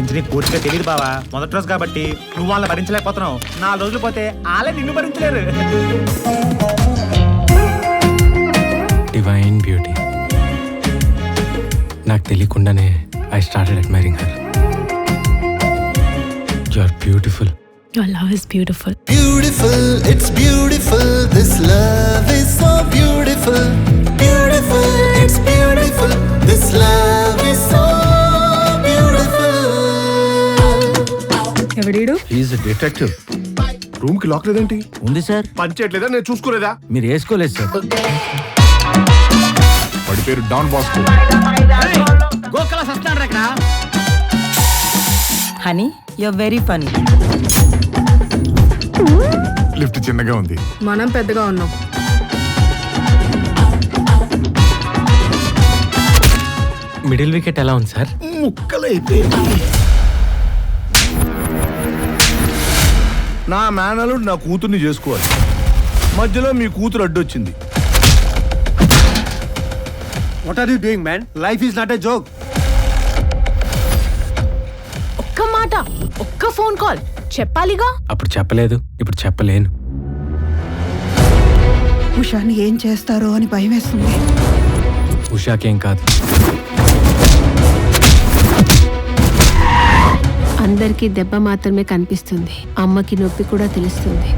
గురించి నీకు పూర్తిగా తెలియదు బావా. మొదటి రోజు కాబట్టి నువ్వు వాళ్ళని భరించలేకపోతున్నావు. 4 రోజులు పోతే వాళ్ళే నిన్ను భరించలేరు. Divine beauty. నాకు తెలియకుండానే I started admiring her. You are beautiful. Your love is beautiful. Beautiful, it's beautiful. This love is so beautiful. Beautiful, it's beautiful. This love is so beautiful. ఎవడీడు? Is detective. రూమ్ కి lock లేదేంటి? ఉంది sir. పని చేయట్లేదా? నేను చూసుకోలేదా? మీరు వేసుకోలేదు sir. వాడి పేరు డాన్ బాస్కో. గోకలా సస్తాడు ఇక్కడ. Honey you're very funny. Lift చిన్నగా ఉంది. మనం పెద్దగా ఉన్నాం. మిడిల్ వికెట్ ఎలా ఉంది సార్? ముక్కలైతే నా మేనలుడు నా కూతుర్ని చేసుకోవాలి. మధ్యలో మీ కూతురు అడ్డొచ్చింది. What are you doing, man? Life is not a joke. ఒక్క మాట, ఒక్క ఫోన్ కాల్ చెప్పాలిగా. అప్పుడు చెప్పలేదు, ఇప్పుడు చెప్పలేను. ఉషాని ఏం చేస్తారో అని భయం వేస్తుంది. ఉషాకేం కాదు. అందరికీ దెబ్బ మాత్రమే కనిపిస్తుంది, అమ్మకి నొప్పి కూడా తెలుస్తుంది.